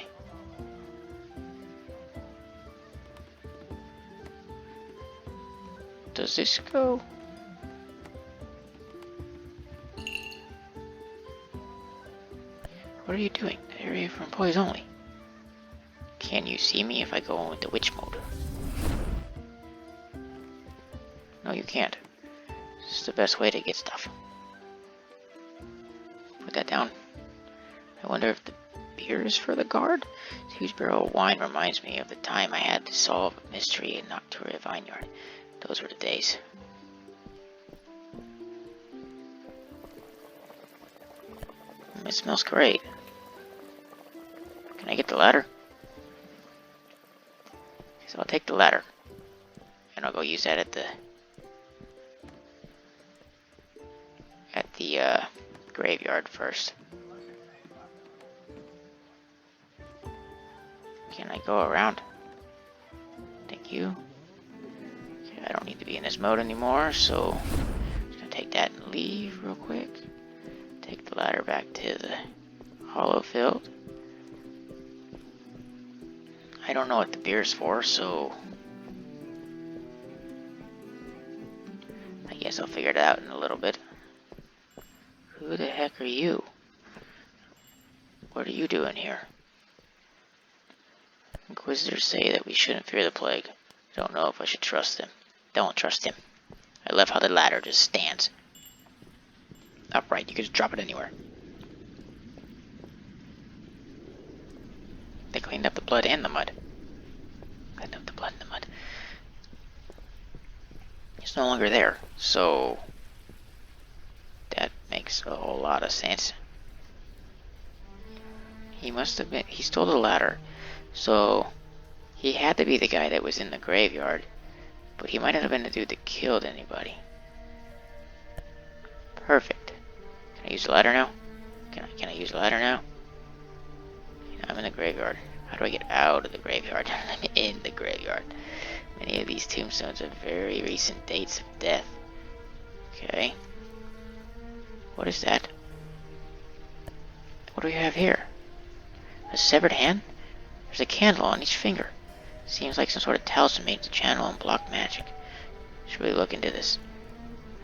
Speaker 1: does this go? What are you doing? The area for employees only. Can you see me if I go into witch mode? No, you can't. This is the best way to get stuff. Put that down. I wonder if the beer is for the guard? This huge barrel of wine reminds me of the time I had to solve a mystery in Nocturia Vineyard. Those were the days. It smells great. Can I get the ladder? So I'll take the ladder. And I'll go use that at the graveyard first. Can I go around? Thank you. Okay, I don't need to be in this mode anymore, so I'm just gonna take that and leave real quick. Take the ladder back to the hollow field. I don't know what the beer is for, so I guess I'll figure it out in a little bit. Who the heck are you? What are you doing here? Inquisitors say that we shouldn't fear the plague. I don't know if I should trust them. Don't trust him. I love how the ladder just stands upright. You can just drop it anywhere. They cleaned up the blood and the mud. Cleaned up the blood and the mud. It's no longer there, so that makes a whole lot of sense. He must have been. He stole the ladder, so he had to be the guy that was in the graveyard, but he might not have been the dude that killed anybody. Perfect. Can I use the ladder now? Can I use the ladder now? I'm in the graveyard. How do I get out of the graveyard? I'm in the graveyard. Many of these tombstones have very recent dates of death. Okay. What is that? What do we have here? A severed hand? There's a candle on each finger. Seems like some sort of talisman made to channel and block magic. Should really look into this.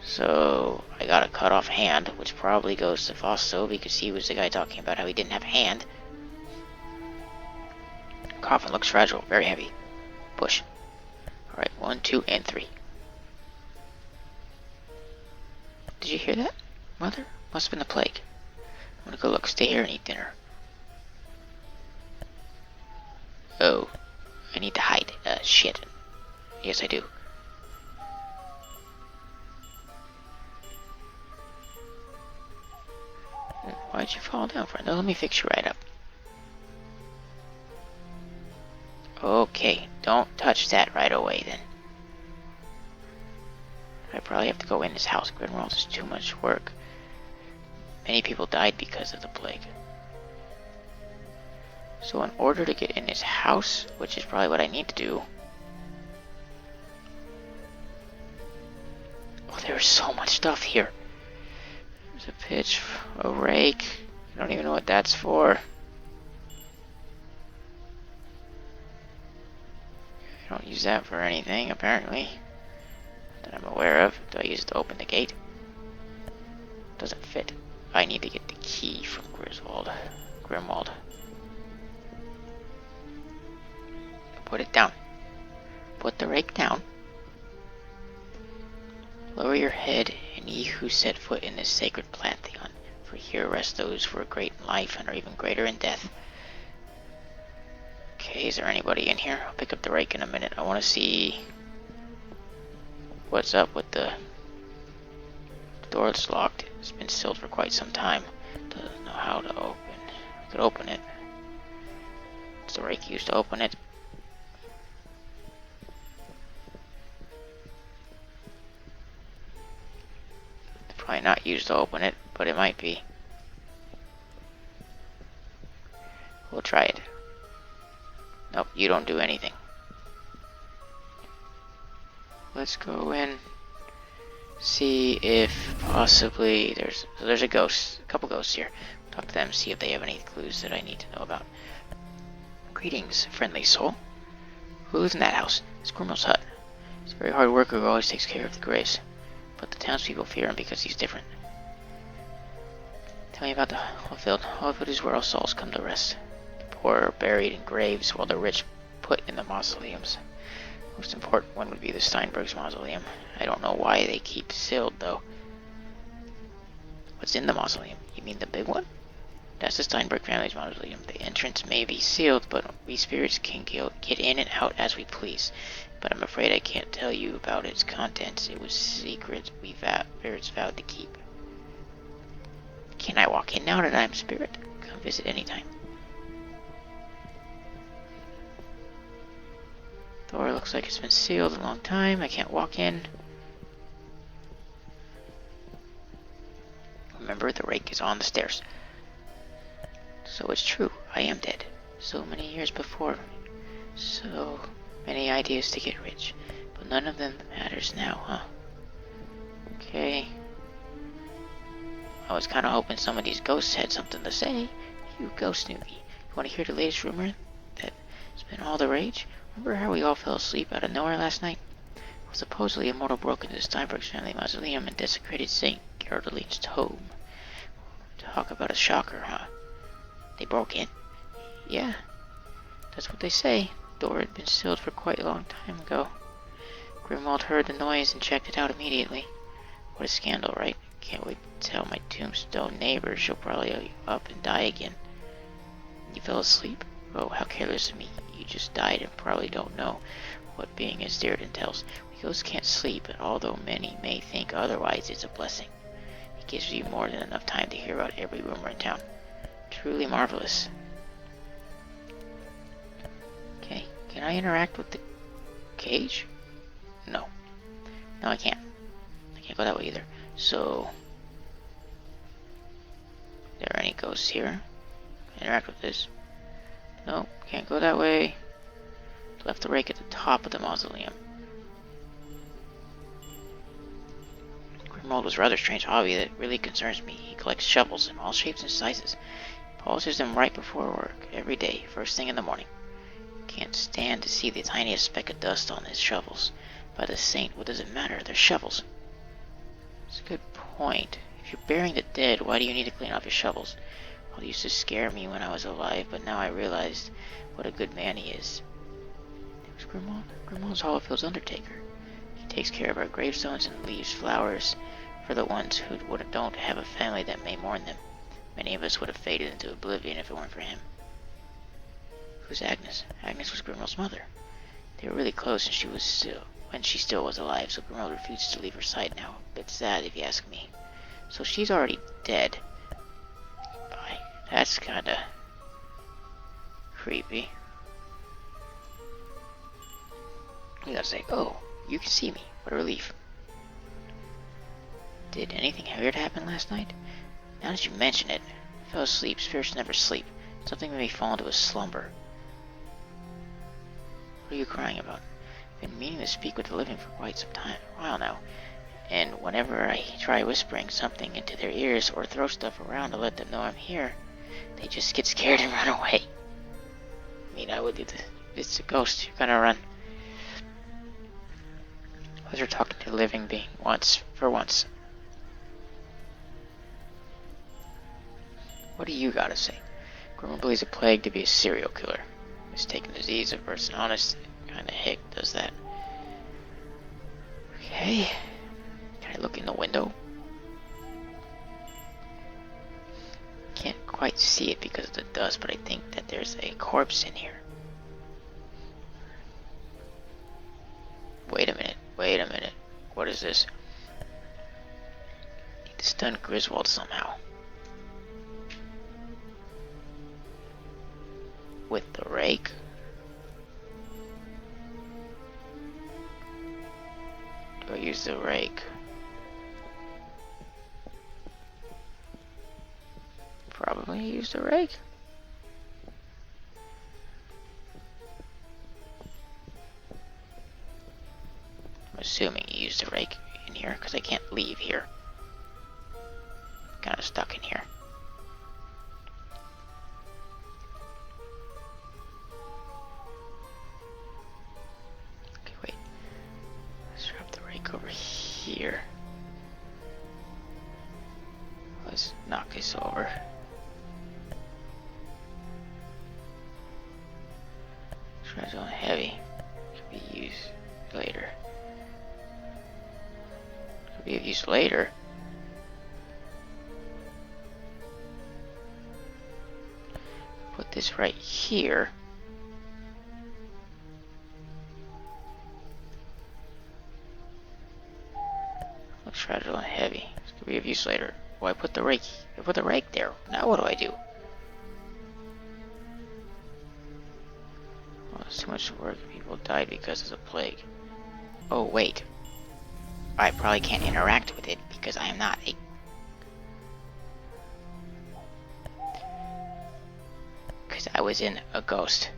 Speaker 1: So, I got a cut off hand, which probably goes to Fausto because he was the guy talking about how he didn't have a hand. Coffin looks fragile, very heavy. Push. Alright, 1, 2, and 3. Did you hear that, Mother? Must have been the plague. I'm gonna go look. Stay here and eat dinner. Oh, I need to hide. Shit. Yes, I do. Why'd you fall down, friend? Oh, let me fix you right up. Okay, don't touch that right away then. I probably have to go in his house. Grindelwald is too much work. Many people died because of the plague. So in order to get in his house, which is probably what I need to do. Oh, there's so much stuff here. There's a pitch, a rake. I don't even know what that's for. I don't use that for anything, apparently, that I'm aware of. Do I use it to open the gate? Doesn't fit. I need to get the key from Grimwald. Put it down. Put the rake down. Lower your head, and ye who set foot in this sacred pantheon, for here rest those who are great in life and are even greater in death. Okay, is there anybody in here? I'll pick up the rake in a minute. I want to see what's up with the door that's locked. It's been sealed for quite some time. Doesn't know how to open. I could open it. Is the rake used to open it? Probably not used to open it, but it might be. We'll try it. Nope, you don't do anything. Let's go in. See if possibly there's a ghost, a couple ghosts here. Talk to them, see if they have any clues that I need to know about. Greetings, friendly soul. Who lives in that house? It's Grimwald's hut. He's a very hard worker who always takes care of the graves, but the townspeople fear him because he's different. Tell me about the Holyfield. Holyfield is where all souls come to rest. The poor are buried in graves, while the rich put in the mausoleums. Most important one would be the Steinberg's mausoleum. I don't know why they keep sealed, though. What's in the mausoleum? You mean the big one? That's the Steinberg family's mausoleum. The entrance may be sealed, but we spirits can get in and out as we please. But I'm afraid I can't tell you about its contents. It was secret we spirits vowed to keep. Can I walk in now that I'm spirit? Come visit anytime. Door looks like it's been sealed a long time. I can't walk in. Remember, the rake is on the stairs. So it's true, I am dead. So many years before. So many ideas to get rich. But none of them matters now, huh? Okay. I was kinda hoping some of these ghosts had something to say. You ghost newbie. You wanna hear the latest rumor that's been all the rage? Remember how we all fell asleep out of nowhere last night? Well, supposedly a mortal broke into the Steinberg's family mausoleum and desecrated St. Geraldine's tomb. Talk about a shocker, huh? They broke in? Yeah, that's what they say. The door had been sealed for quite a long time ago. Grimwald heard the noise and checked it out immediately. What a scandal, right? Can't wait to tell my tombstone neighbor. She'll probably up and die again. You fell asleep? Oh, how careless of me. You just died and probably don't know what being as Dearden entails. We ghosts can't sleep, and although many may think otherwise, it's a blessing. It gives you more than enough time to hear about every rumor in town. Truly marvelous. Okay, can I interact with the cage? No. No, I can't. I can't go that way either. So, are there any ghosts here? Interact with this. No, can't go that way. Left the rake at the top of the mausoleum. Grimwald was a rather strange hobby that really concerns me. He collects shovels in all shapes and sizes. Polishes them right before work, every day, first thing in the morning. Can't stand to see the tiniest speck of dust on his shovels. By the saint, what does it matter? They're shovels. It's a good point. If you're burying the dead, why do you need to clean off your shovels? Well, it used to scare me when I was alive, but now I realized what a good man he is. It was Grimwald. Grimwald's Holyfield's undertaker. He takes care of our gravestones and leaves flowers for the ones who don't have a family that may mourn them. Many of us would have faded into oblivion if it weren't for him. Who's Agnes? Agnes was Grimwald's mother. They were really close when she still was alive, so Grimwald refused to leave her side now. A bit sad if you ask me. So she's already dead. Bye. That's kinda creepy. You gotta say, oh, you can see me. What a relief. Did anything weird happen last night? Now that you mention it, I fell asleep. Spirits never sleep. Something made me fall into a slumber. What are you crying about? I've been meaning to speak with the living for quite a while now. And whenever I try whispering something into their ears or throw stuff around to let them know I'm here, they just get scared and run away. I mean, I would do this. It's a ghost. You're gonna run. Pleasure talking to a living being for once. What do you gotta say? Grimwald believes a plague to be a serial killer. Mistaken disease of person honest. Kinda hick does that. Okay. Can I look in the window? Can't quite see it because of the dust, but I think that there's a corpse in here. Wait a minute. What is this? Need to stun Griswold somehow. With the rake? Do I use the rake? Probably use the rake. I'm assuming you used the rake in here because I can't leave here. Kind of stuck in here. Okay, wait. like over here. Let's knock this over. Shred's on heavy. Could be used later. Could be of use later. Put this right here. Looks fragile and heavy. This could be of use later. Why put the rake? I put the rake there. Now what do I do? Well, it's too much work. People died because of the plague. Oh wait. I probably can't interact with it because I am not a... Because I was in a ghost.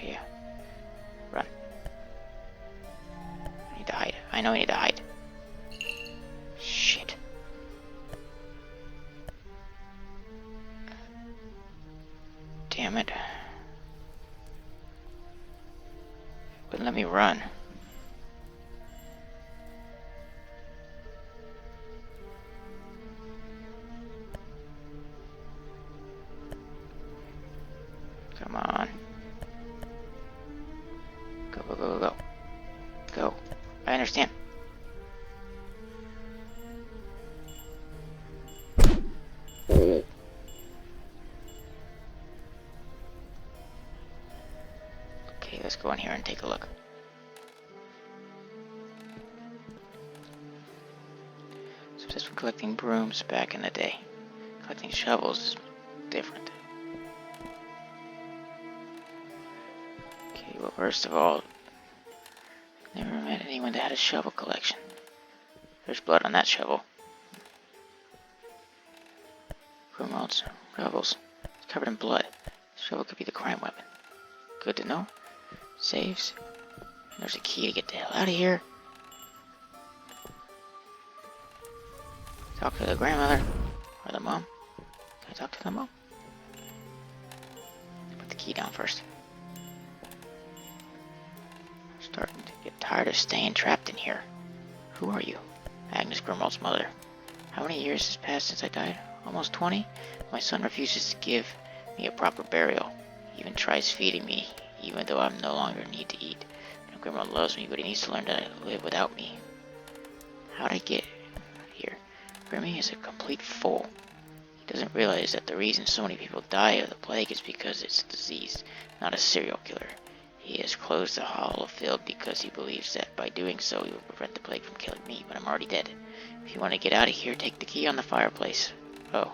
Speaker 1: Yeah. Run. I need to hide. I know I need to hide. Shit. Damn it. Wouldn't let me run. Come on. Go. Go. I understand. Oh. Okay, let's go in here and take a look. Successful collecting brooms back in the day. Collecting shovels is different. Okay, well, first of all, never met anyone that had a shovel collection. There's blood on that shovel. Grimwald's shovels. It's covered in blood. The shovel could be the crime weapon. Good to know. Saves. There's a key to get the hell out of here. Talk to the grandmother. Or the mom. Can I talk to the mom? Put the key down first. Starting to get tired of staying trapped in here. Who are you? Agnes Grimwald's mother. How many years has passed since I died? Almost 20? My son refuses to give me a proper burial. He even tries feeding me, even though I no longer need to eat. Grimwald loves me, but he needs to learn to live without me. How'd I get here? Grimmy is a complete fool. He doesn't realize that the reason so many people die of the plague is because it's a disease, not a serial killer. He has closed the hollow field because he believes that by doing so he will prevent the plague from killing me, but I'm already dead. If you want to get out of here, take the key on the fireplace. Oh,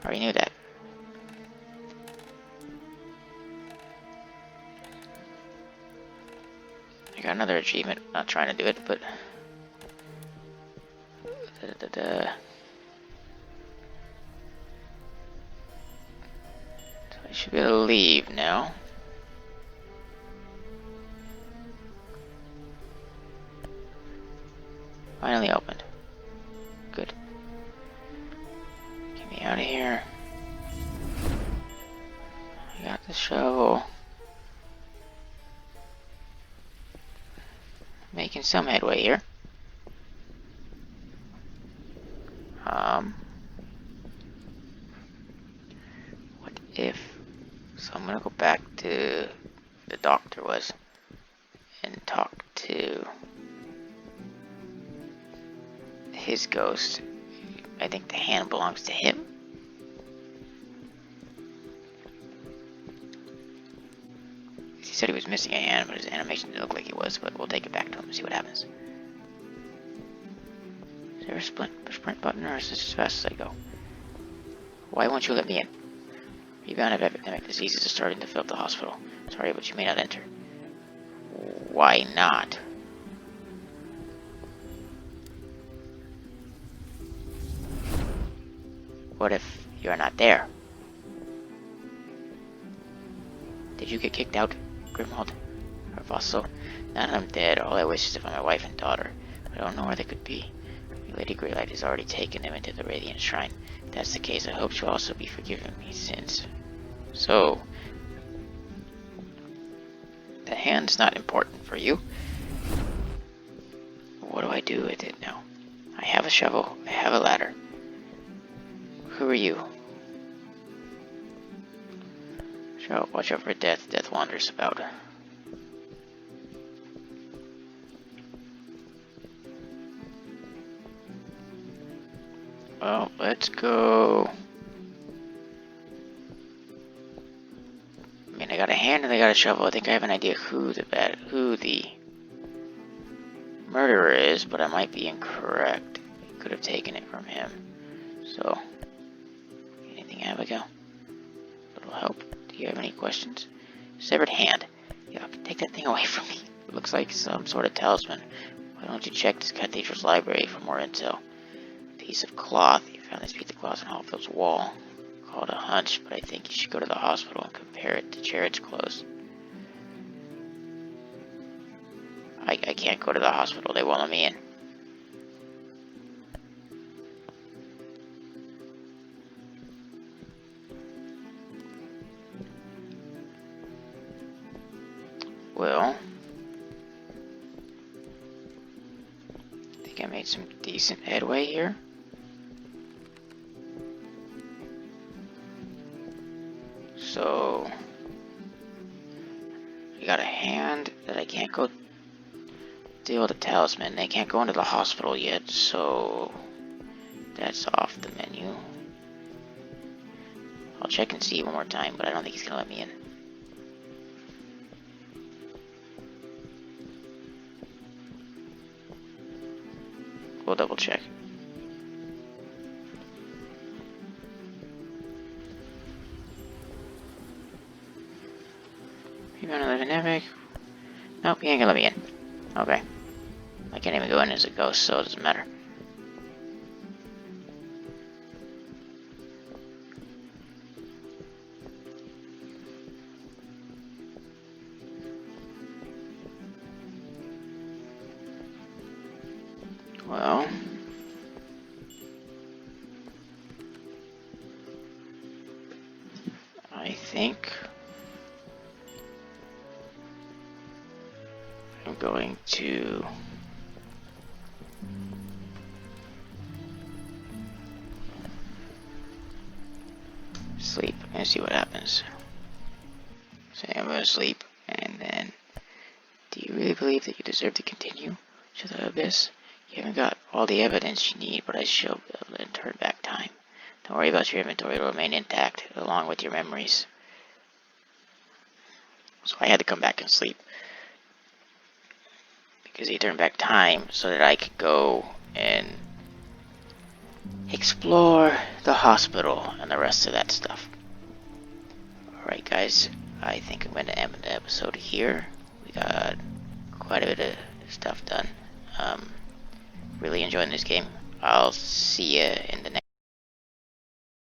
Speaker 1: I already knew that. I got another achievement, not trying to do it, but... So I should be able to leave now. Finally opened. Good. Get me out of here. I got the shovel. Making some headway here. What if... So I'm gonna go back to the doctor was and talk to his ghost. I think the hand belongs to him. He said he was missing a hand, but his animation didn't look like he was, but we'll take it back to him and see what happens. Is there a sprint button, or is this as fast as I go? Why won't you let me in? Rebound of epidemic diseases is starting to fill up the hospital. Sorry, but you may not enter. Why not? What if you're not there? Did you get kicked out, Grimwald? Or Vossel? Now that I'm dead, all I wish is to find my wife and daughter. But I don't know where they could be. Lady Greylight has already taken them into the Radiant Shrine. If that's the case, I hope she'll also be forgiving me since... So... The hand's not important for you. What do I do with it now? I have a shovel. I have a ladder. Who are you? Watch out for death. Death wanders about. Well, let's go. I mean, I got a hand and I got a shovel. I think I have an idea who the murderer is, but I might be incorrect. I could have taken it from him. So, anything, Abigail? That'll help. Do you have any questions? Severed hand. Yeah, take that thing away from me. It looks like some sort of talisman. Why don't you check this cathedral's library for more intel? Piece of cloth. You found this piece of cloth on Hallfield's wall. Called a hunch, but I think you should go to the hospital and compare it to Jared's clothes. I can't go to the hospital. They won't let me in. Well, I think I made some decent headway here. So, I got a hand that I can't go deal with a talisman. They can't go into the hospital yet, so that's off the menu. I'll check and see one more time, but I don't think he's gonna let me in. We'll double check. You wanna live in Epic? Nope, he ain't gonna let me in. Okay. I can't even go in as a ghost, so it doesn't matter. Well, I think I'm going to sleep and see what happens. So I'm going to sleep, and then, do you really believe that you deserve to continue to the abyss? You haven't got all the evidence you need, but I shall be able to turn back time. Don't worry about your inventory, it'll remain intact, along with your memories. So I had to come back and sleep, because he turned back time so that I could go and explore the hospital and the rest of that stuff. Alright guys, I think I'm going to end the episode here. We got quite a bit of stuff done. Really enjoying this game. I'll see you in the next